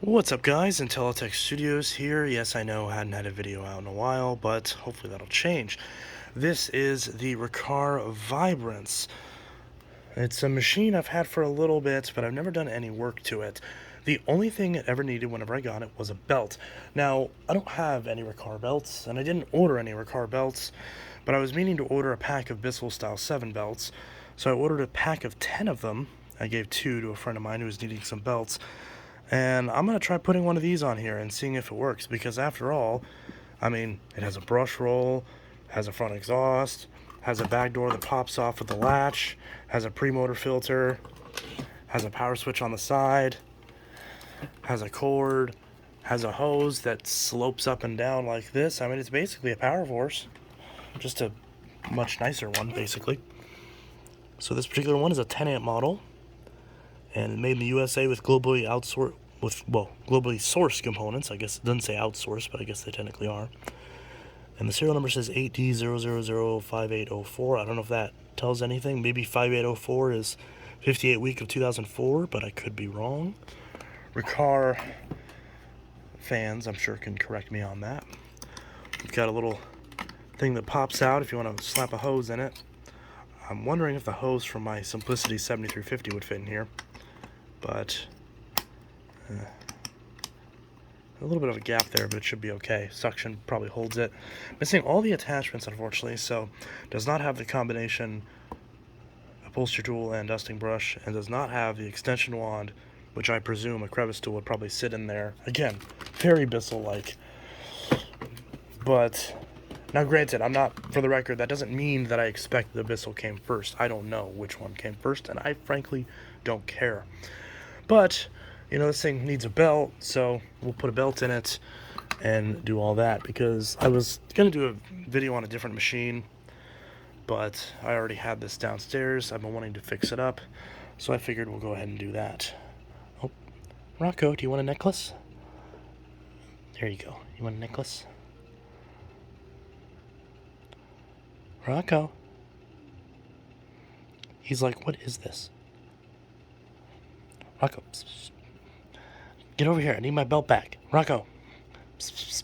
What's up guys, Intellitech Studios here. Yes, I know I hadn't had a video out in a while, but hopefully that'll change. This is the Riccar Vibrance. It's a machine I've had for a little bit, but I've never done any work to it. The only thing it ever needed whenever I got it was a belt. Now, I don't have any Riccar belts, and I didn't order any Riccar belts, but I was meaning to order a pack of Bissell Style 7 belts, so I ordered a pack of 10 of them. I gave 2 to a friend of mine who was needing some belts. And I'm going to try putting one of these on here and seeing if it works, because after all, I mean, it has a brush roll, has a front exhaust, has a back door that pops off with the latch, has a pre-motor filter, has a power switch on the side, has a cord, has a hose that slopes up and down like this. I mean, it's basically a power force, just a much nicer one, basically. So this particular one is a 10 amp model, and made in the USA with globally sourced components. I guess it doesn't say outsourced, but I guess they technically are. And the serial number says 8D0005804. I don't know if that tells anything. Maybe 5804 is 58 week of 2004, but I could be wrong. Riccar fans, I'm sure, can correct me on that. We've got a little thing that pops out if you want to slap a hose in it. I'm wondering if the hose from my Simplicity 7350 would fit in here, but a little bit of a gap there, but it should be okay. Suction probably holds it. Missing all the attachments, unfortunately, so does not have the combination upholstery tool and dusting brush, and does not have the extension wand, which I presume a crevice tool would probably sit in there. Again, very Bissell-like. But now granted, I'm not, for the record, that doesn't mean that I expect the Bissell came first. I don't know which one came first, and I frankly don't care. But, you know, this thing needs a belt, so we'll put a belt in it and do all that, because I was going to do a video on a different machine, but I already had this downstairs. I've been wanting to fix it up, so I figured we'll go ahead and do that. Oh, Rocco, do you want a necklace? There you go. You want a necklace? Rocco. He's like, what is this? Rocco. Psst, psst. Get over here. I need my belt back. Rocco. Psst, psst.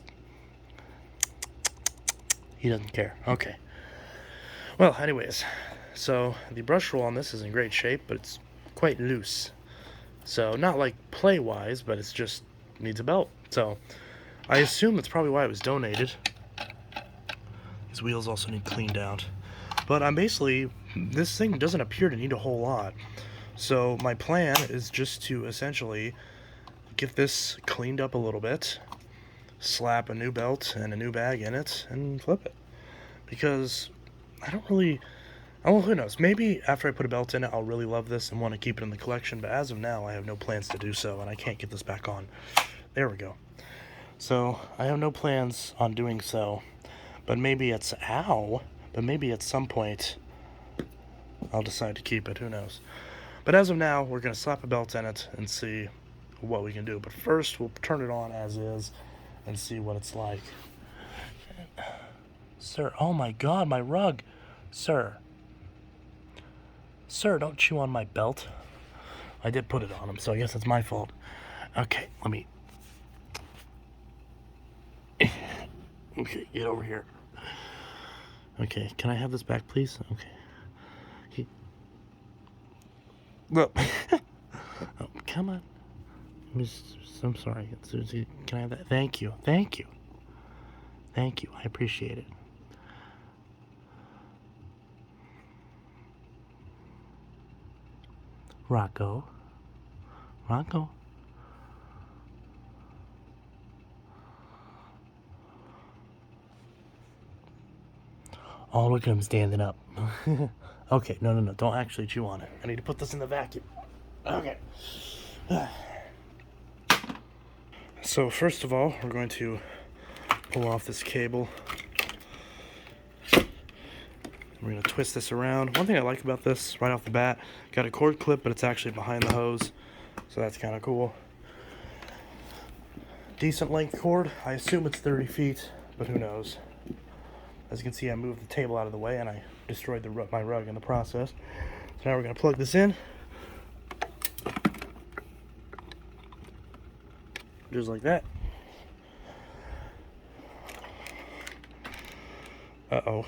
He doesn't care. Okay. Well, anyways, so the brush roll on this is in great shape, but it's quite loose. So not like play-wise, but it's just needs a belt. So I assume that's probably why it was donated. These wheels also need cleaned out. But I'm basically, this thing doesn't appear to need a whole lot. So my plan is just to essentially get this cleaned up a little bit, slap a new belt and a new bag in it, and flip it. Because I don't really, well, who knows, maybe after I put a belt in it I'll really love this and want to keep it in the collection, but as of now I have no plans to do so, and I can't get this back on. There we go. So I have no plans on doing so, but maybe it's, but maybe at some point I'll decide to keep it, who knows. But as of now, we're going to slap a belt in it and see what we can do. But first, we'll turn it on as is and see what it's like. Sir, oh my god, my rug. Sir. Sir, don't chew on my belt. I did put it on him, so I guess it's my fault. Okay, let me... Okay, get over here. Okay, can I have this back, please? Okay. Look. Oh, come on. I'm sorry. Can I have that? Thank you. Thank you. Thank you. I appreciate it. Rocco. Rocco. Oh, look at him standing up. Okay, no. Don't actually chew on it. I need to put this in the vacuum. Okay. So first of all, we're going to pull off this cable. We're going to twist this around. One thing I like about this right off the bat, got a cord clip, but it's actually behind the hose, so that's kind of cool. Decent length cord. I assume it's 30 feet, but who knows. As you can see, I moved the table out of the way and I destroyed my rug in the process. So now we're going to plug this in. just like that. Uh-oh.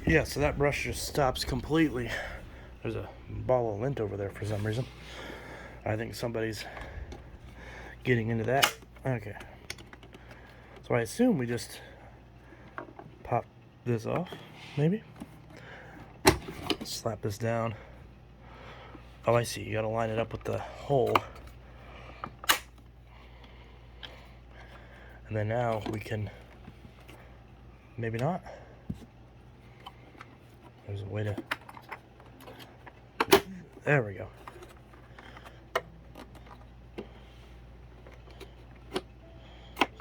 Yeah, so that brush just stops completely. There's a ball of lint over there for some reason. I think somebody's getting into that. Okay. So I assume we just pop this off, maybe? Slap this down. Oh, I see. You gotta line it up with the hole. And then now we can... Maybe not. There's a way to... There we go.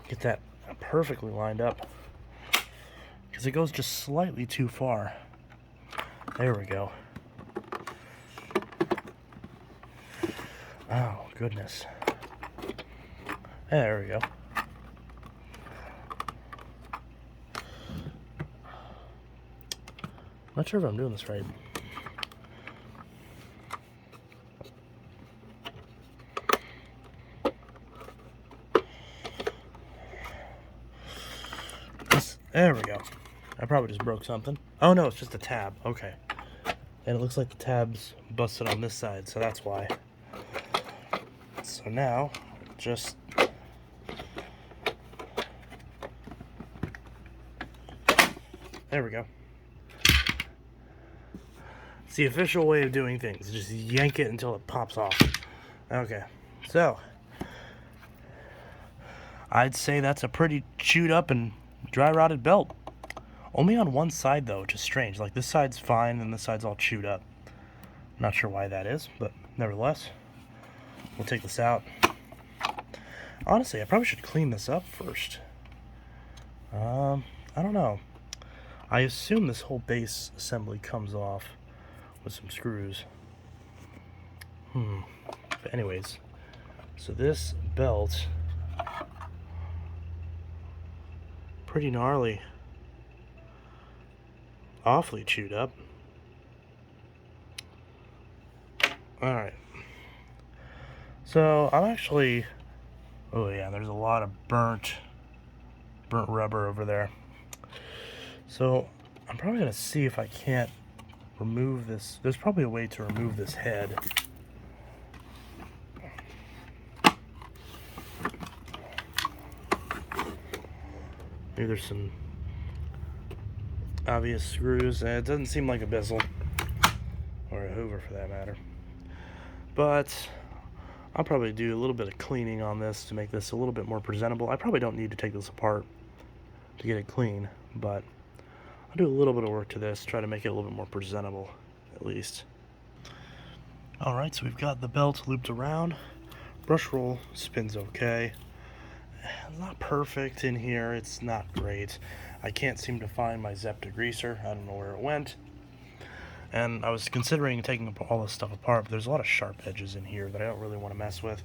Get that perfectly lined up. Because it goes just slightly too far. There we go. Oh, goodness. There we go. Not sure if I'm doing this right. There we go. I probably just broke something. Oh no, it's just a tab. Okay. And it looks like the tab's busted on this side, so that's why. So now, just... There we go. It's the official way of doing things. Just yank it until it pops off. Okay. So, I'd say that's a pretty chewed up and dry rotted belt. Only on one side though, which is strange. Like this side's fine and this side's all chewed up. Not sure why that is, but nevertheless, we'll take this out. Honestly, I probably should clean this up first. I don't know. I assume this whole base assembly comes off with some screws. But anyways, so this belt, pretty gnarly. Awfully chewed up. Alright. So I'm actually... Oh yeah, there's a lot of burnt rubber over there. So I'm probably going to see if I can't remove this. There's probably a way to remove this head. Maybe there's some obvious screws. It doesn't seem like a bezel, or a hoover for that matter. But I'll probably do a little bit of cleaning on this to make this a little bit more presentable. I probably don't need to take this apart to get it clean, but I'll do a little bit of work to this, try to make it a little bit more presentable, at least. Alright, so we've got the belt looped around. Brush roll spins okay. Not perfect in here, it's not great. I can't seem to find my Zep degreaser. I don't know where it went. And I was considering taking all this stuff apart, but there's a lot of sharp edges in here that I don't really want to mess with.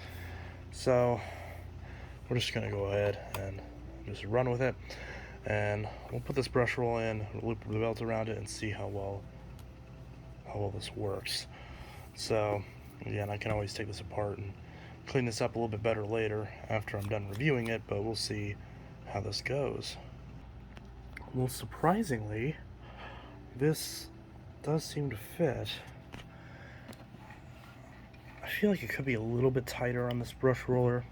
So we're just going to go ahead and just run with it. And we'll put this brush roll in, loop the belt around it, and see how well this works. So again, I can always take this apart and clean this up a little bit better later after I'm done reviewing it, but we'll see how this goes. Well, surprisingly, this does seem to fit. I feel like it could be a little bit tighter on this brush roller,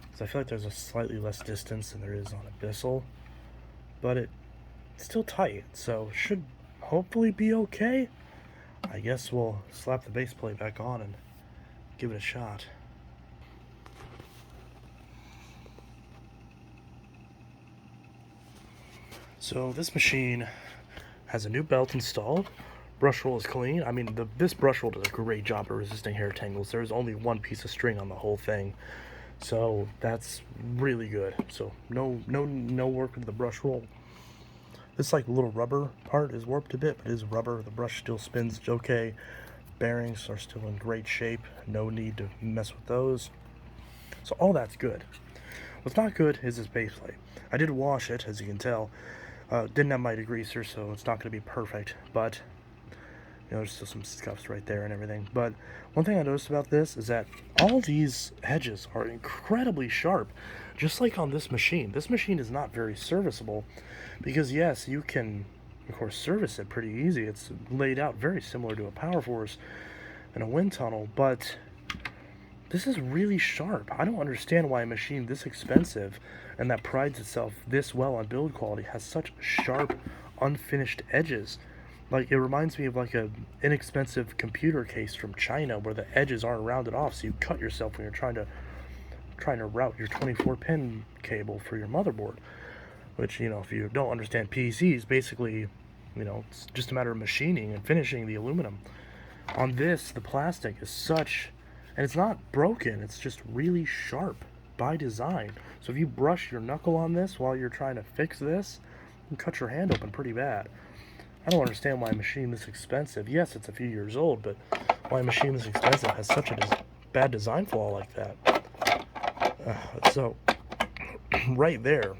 because I feel like there's a slightly less distance than there is on a Bissell, but it's still tight, so it should hopefully be okay. I guess we'll slap the base plate back on and give it a shot. So this machine has a new belt installed. Brush roll is clean. I mean, this brush roll does a great job at resisting hair tangles. There's only one piece of string on the whole thing. So that's really good. So no work with the brush roll. This like little rubber part is warped a bit, but it is rubber. The brush still spins okay. Bearings are still in great shape. No need to mess with those. So all that's good. What's not good is this base plate. I did wash it, as you can tell. Didn't have my degreaser, so it's not going to be perfect, but you know, there's still some scuffs right there and everything. But one thing I noticed about this is that all these edges are incredibly sharp, just like on this machine. This machine is not very serviceable because, yes, you can, of course, service it pretty easy. It's laid out very similar to a power force and a wind tunnel, but this is really sharp. I don't understand why a machine this expensive and that prides itself this well on build quality has such sharp, unfinished edges. Like, it reminds me of like a inexpensive computer case from China where the edges aren't rounded off, so you cut yourself when you're trying to route your 24-pin cable for your motherboard. Which, you know, if you don't understand PCs, basically, you know, it's just a matter of machining and finishing the aluminum. On this, the plastic is such, and it's not broken, it's just really sharp by design. So if you brush your knuckle on this while you're trying to fix this, you can cut your hand open pretty bad. I don't understand why a machine this expensive, yes, it's a few years old, but why a machine this expensive has such a bad design flaw like that. So, right there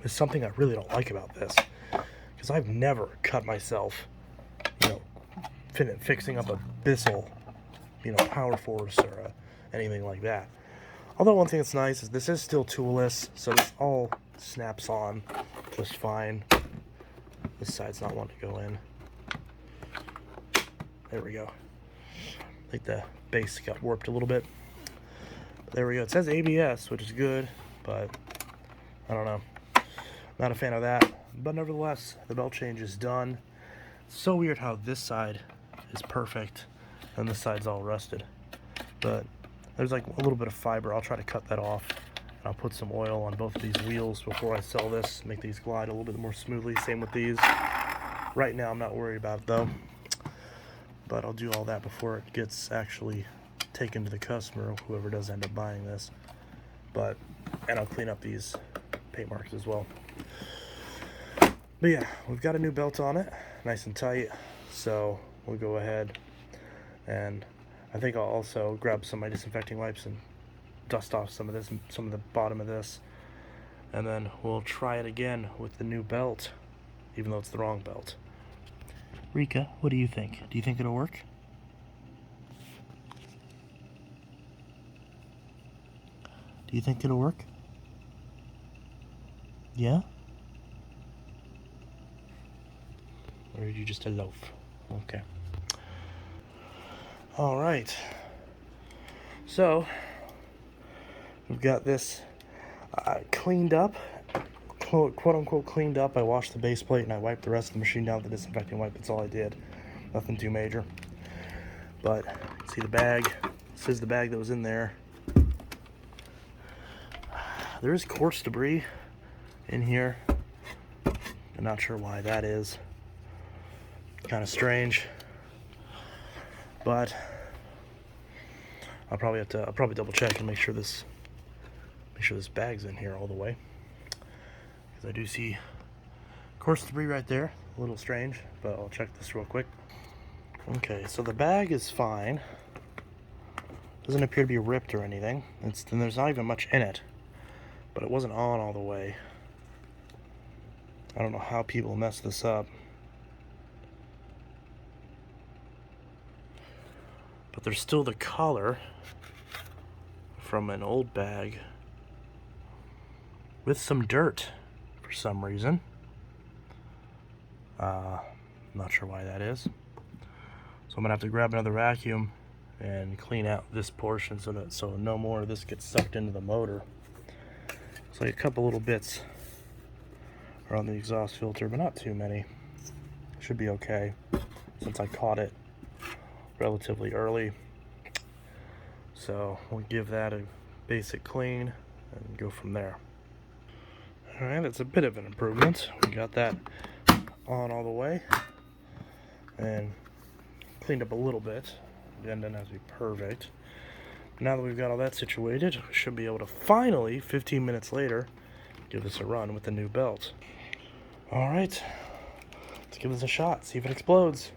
is something I really don't like about this, because I've never cut myself, you know, fixing up a Bissell, you know, Power Force or anything like that. Although one thing that's nice is this is still toolless, so this all snaps on just fine. This side's not wanting to go in. There we go. I think the base got warped a little bit. There we go. It says ABS, which is good, but I don't know. Not a fan of that. But nevertheless, the belt change is done. It's so weird how this side is perfect and this side's all rusted. But there's like a little bit of fiber. I'll try to cut that off. I'll put some oil on both of these wheels before I sell this, make these glide a little bit more smoothly. Same with these. Right now I'm not worried about it though, but I'll do all that before it gets actually taken to the customer, or whoever does end up buying this. And I'll clean up these paint marks as well. But yeah, we've got a new belt on it, nice and tight, so we'll go ahead and I think I'll also grab some of my disinfecting wipes and dust off some of this, some of the bottom of this, and then we'll try it again with the new belt, even though it's the wrong belt. Rika, what do you think? Do you think it'll work? Do you think it'll work? Yeah? Or are you just a loaf? Okay. Alright. So, we've got this cleaned up, quote unquote cleaned up. I washed the base plate and I wiped the rest of the machine down with the disinfecting wipe. That's all I did. Nothing too major. But see the bag. This is the bag that was in there. There is coarse debris in here. I'm not sure why that is. Kind of strange. But I'll probably double check and make sure this bag's in here all the way, because I do see coarse debris right there. A little strange, but I'll check this real quick. Okay, so the bag is fine. Doesn't appear to be ripped or anything. And there's not even much in it, but it wasn't on all the way. I don't know how people mess this up. But there's still the collar from an old bag with some dirt for some reason. Not sure why that is. So I'm gonna have to grab another vacuum and clean out this portion so no more of this gets sucked into the motor. So a couple little bits are on the exhaust filter, but not too many. Should be okay since I caught it relatively early. So we'll give that a basic clean and go from there. Alright, that's a bit of an improvement. We got that on all the way and cleaned up a little bit. The end doesn't have to be perfect, Now that we've got all that situated, we should be able to finally, 15 minutes later, give this a run with the new belt. Alright, let's give this a shot, see if it explodes.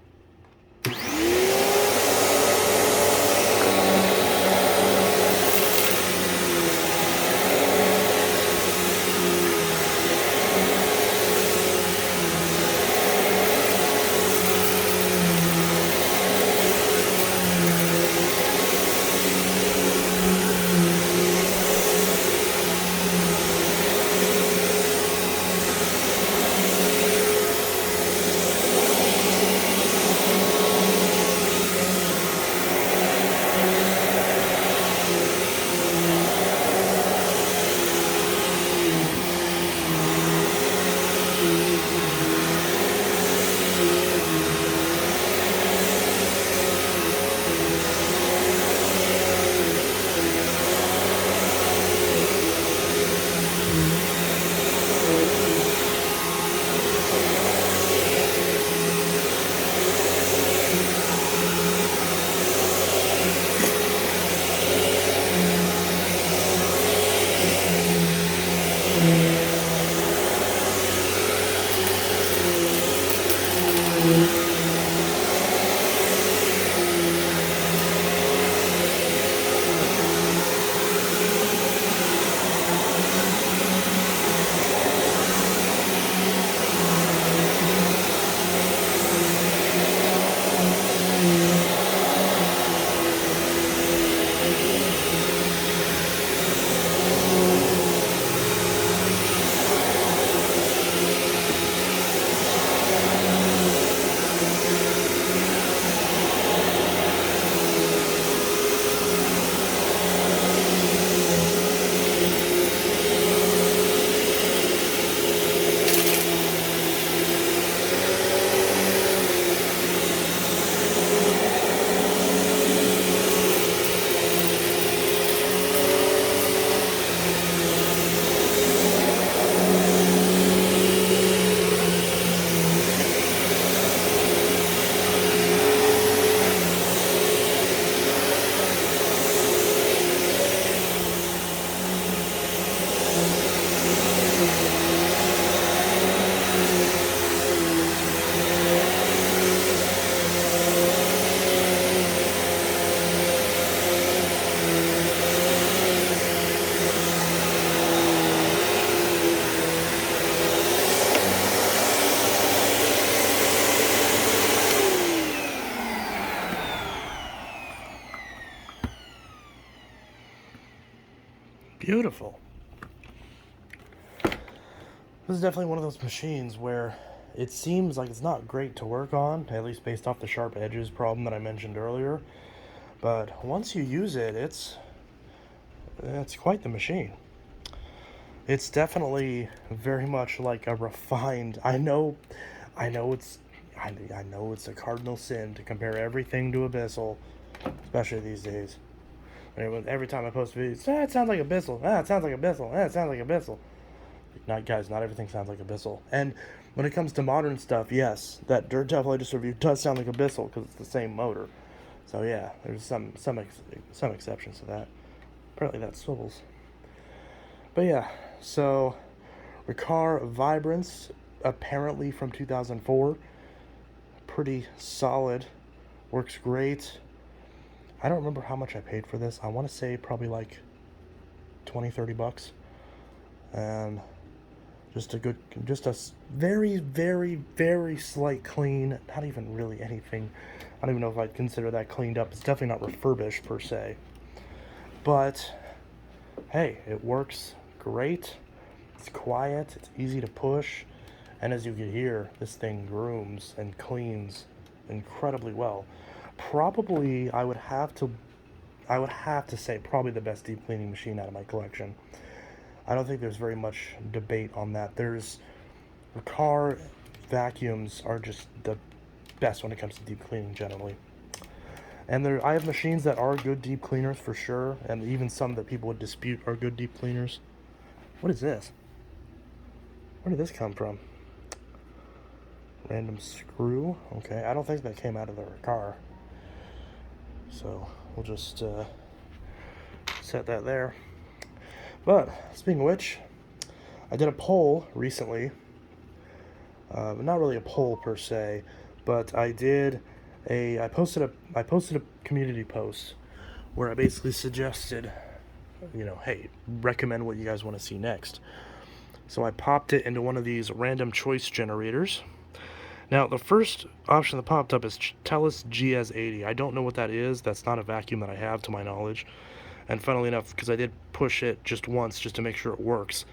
Beautiful. This is definitely one of those machines where it seems like it's not great to work on, at least based off the sharp edges problem that I mentioned earlier. But once you use it, it's quite the machine. It's definitely very much like a refined. I know it's a cardinal sin to compare everything to Abyssal, especially these days. Every time I post videos, it sounds like Abyssal. It sounds like Abyssal. It sounds like Abyssal. Not guys, not everything sounds like Abyssal. And when it comes to modern stuff, yes, that Dirt Devil latest review does sound like Abyssal because it's the same motor. So yeah, there's some exceptions to that. Apparently that swivels. But yeah, so Riccar Vibrance, apparently from 2004, pretty solid, works great. I don't remember how much I paid for this. I want to say probably like 20-30 bucks. Just a very, very, very slight clean. Not even really anything. I don't even know if I'd consider that cleaned up. It's definitely not refurbished per se. But hey, it works great. It's quiet. It's easy to push. And as you can hear, this thing grooms and cleans incredibly well. Probably, I would have to say probably the best deep cleaning machine out of my collection. I don't think there's very much debate on that. Riccar vacuums are just the best when it comes to deep cleaning generally. And I have machines that are good deep cleaners for sure, and even some that people would dispute are good deep cleaners. What is this? Where did this come from? Random screw. Okay, I don't think that came out of the Riccar. So we'll just set that there. But speaking of which, I did a poll recently. Not really a poll per se, but I posted a community post where I basically suggested, hey, recommend what you guys want to see next. So I popped it into one of these random choice generators. Now, the first option that popped up is TELUS GS80. I don't know what that is. That's not a vacuum that I have, to my knowledge. And funnily enough, because I did push it just once just to make sure it works,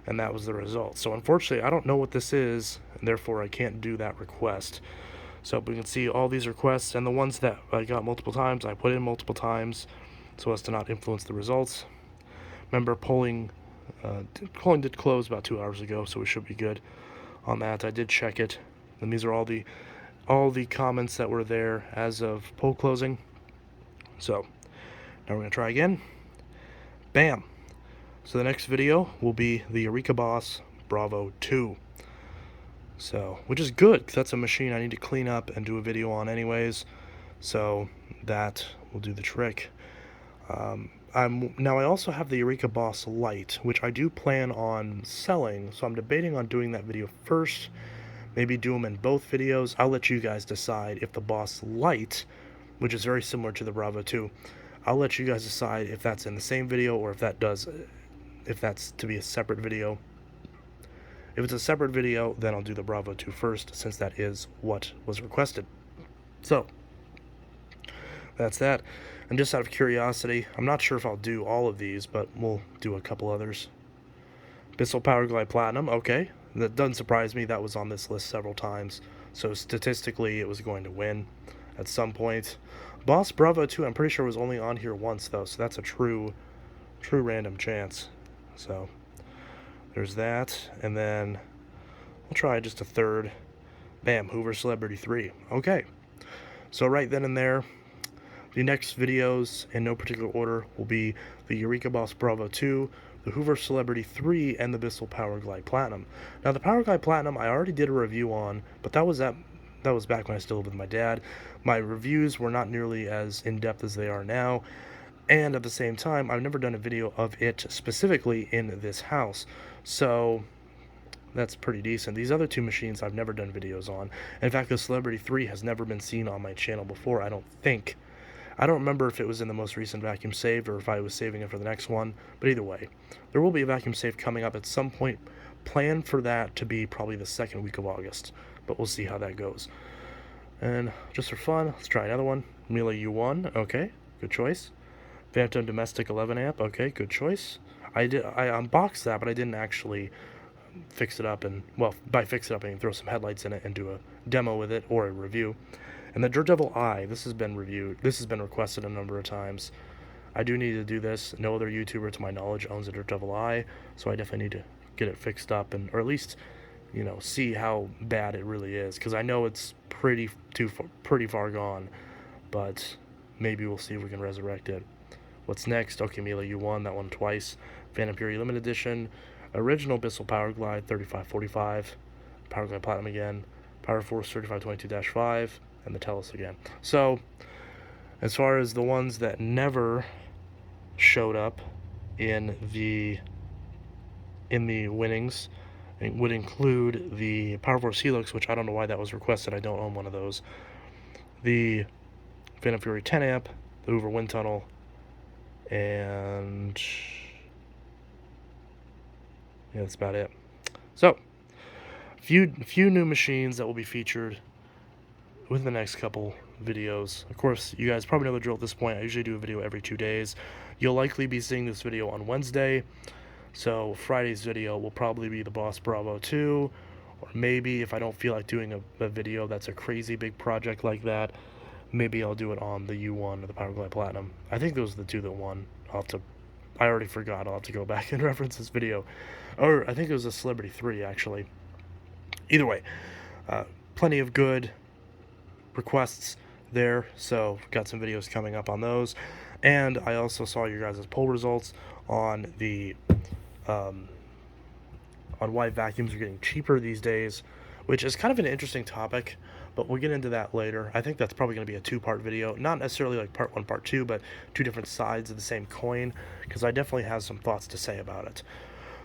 and that was the result. So unfortunately, I don't know what this is, and therefore I can't do that request. So we can see all these requests, and the ones that I got multiple times, I put in multiple times so as to not influence the results. Remember, polling did close about 2 hours ago, so we should be good on that. I did check it, and these are all the comments that were there as of poll closing. So now we're going to try again. Bam! So the next video will be the Riccar Vibrance Bravo 2. So, which is good, because that's a machine I need to clean up and do a video on anyways. So that will do the trick. Now I also have the Riccar Vibrance Lite, which I do plan on selling. So I'm debating on doing that video first. Maybe do them in both videos. I'll let you guys decide if the Boss Lite, which is very similar to the Bravo 2, I'll let you guys decide if that's in the same video or if that's to be a separate video. If it's a separate video, then I'll do the Bravo 2 first, since that is what was requested. So that's that. And just out of curiosity, I'm not sure if I'll do all of these, but we'll do a couple others. Bissell Power Glide Platinum, okay. That doesn't surprise me. That was on this list several times. So statistically, it was going to win at some point. Boss Bravo 2, I'm pretty sure was only on here once, though. So that's a true random chance. So there's that. And then we'll try just a third. Bam, Hoover Celebrity 3. Okay. So right then and there, the next videos, in no particular order, will be the Riccar Vibrance Bravo 2, the Hoover Celebrity 3, and the Bissell Power Glide Platinum. Now, the Power Glide Platinum I already did a review on, but that was back when I still lived with my dad. My reviews were not nearly as in-depth as they are now, and at the same time, I've never done a video of it specifically in this house. So that's pretty decent. These other two machines I've never done videos on. In fact, the Celebrity 3 has never been seen on my channel before, I don't think. I don't remember if it was in the most recent vacuum saved or if I was saving it for the next one, but either way, there will be a vacuum save coming up at some point. Plan for that to be probably the second week of August, but we'll see how that goes. And just for fun, let's try another one. Miele U1, okay, good choice. Phantom Domestic 11 amp, okay, good choice. I unboxed that, but I didn't actually fix it up, and, well, by fix it up, I mean throw some headlights in it and do a demo with it or a review. And the Dirt Devil Eye, this has been reviewed. This has been requested a number of times. I do need to do this. No other YouTuber, to my knowledge, owns a Dirt Devil Eye, so I definitely need to get it fixed up, or at least, see how bad it really is. Because I know it's pretty far gone, but maybe we'll see if we can resurrect it. What's next? Okay, Miele U1, that one twice. Phantom Fury Limited Edition. Original Bissell Power Glide 3545. Power Glide Platinum again. Power Force 3522-5. And the TELUS again. So, as far as the ones that never showed up in the winnings, it would include the Power Force Helix, which I don't know why that was requested. I don't own one of those. The Phantom Fury 10 amp, the Hoover Wind Tunnel, and yeah, that's about it. So, few new machines that will be featured within the next couple videos. Of course, you guys probably know the drill at this point. I usually do a video every 2 days. You'll likely be seeing this video on Wednesday, so Friday's video will probably be the Boss Bravo 2, or maybe if I don't feel like doing a video that's a crazy big project like that, maybe I'll do it on the U1 or the Power Glide Platinum. I think those are the two that won. I already forgot. I'll have to go back and reference this video. Or I think it was a Celebrity 3, actually. Either way, plenty of good requests there, so got some videos coming up on those. And I also saw your guys' poll results on the on why vacuums are getting cheaper these days, which is kind of an interesting topic, but we'll get into that later. I think that's probably going to be a two-part video, not necessarily like part one, part two, but two different sides of the same coin, because I definitely have some thoughts to say about it.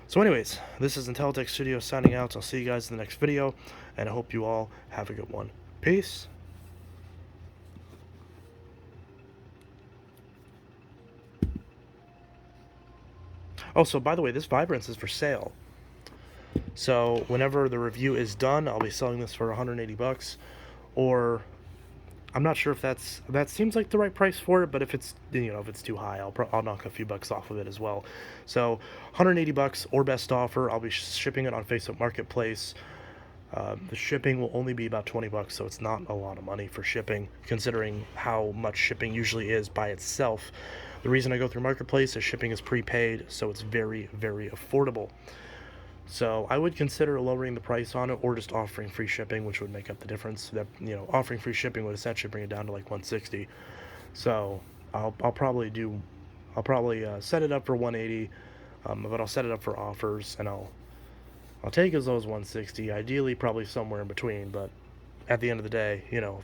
So anyways, this is Intellitech Studios signing out. I'll see you guys in the next video, and I hope you all have a good one. Peace. Oh, so by the way, this Vibrance is for sale. So whenever the review is done, I'll be selling this for 180 bucks, or I'm not sure if that seems like the right price for it, but if it's, you know, if it's too high, I'll knock a few bucks off of it as well. So 180 bucks or best offer. I'll be shipping it on Facebook Marketplace. The shipping will only be about 20 bucks, so it's not a lot of money for shipping, considering how much shipping usually is by itself. The reason I go through Marketplace is shipping is prepaid, so it's very, very affordable. So I would consider lowering the price on it, or just offering free shipping, which would make up the difference. That, you know, offering free shipping would essentially bring it down to like 160. So I'll probably set it up for 180, but I'll set it up for offers, and I'll take as low as 160. Ideally, probably somewhere in between. But at the end of the day, you know,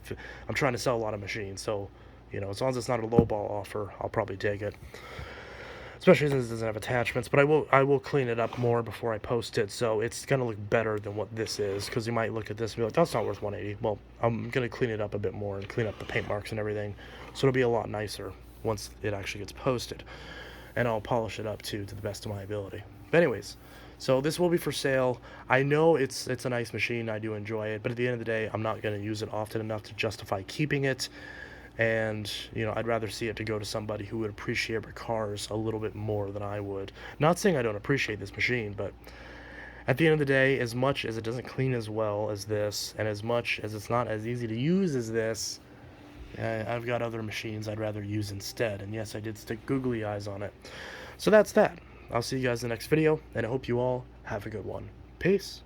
I'm trying to sell a lot of machines, so you know, as long as it's not a lowball offer, I'll probably take it. Especially since it doesn't have attachments, but I will clean it up more before I post it, so it's gonna look better than what this is, because you might look at this and be like, that's not worth 180. Well, I'm gonna clean it up a bit more and clean up the paint marks and everything, so it'll be a lot nicer once it actually gets posted, and I'll polish it up too to the best of my ability. But anyways, so this will be for sale. I know it's a nice machine, I do enjoy it, but at the end of the day, I'm not gonna use it often enough to justify keeping it. And you know, I'd rather see it to go to somebody who would appreciate Riccar's a little bit more than I would. Not saying I don't appreciate this machine, but at the end of the day, as much as it doesn't clean as well as this, and as much as it's not as easy to use as this, I've got other machines I'd rather use instead. And yes, I did stick googly eyes on it. So that's that. I'll see you guys in the next video, and I hope you all have a good one. Peace.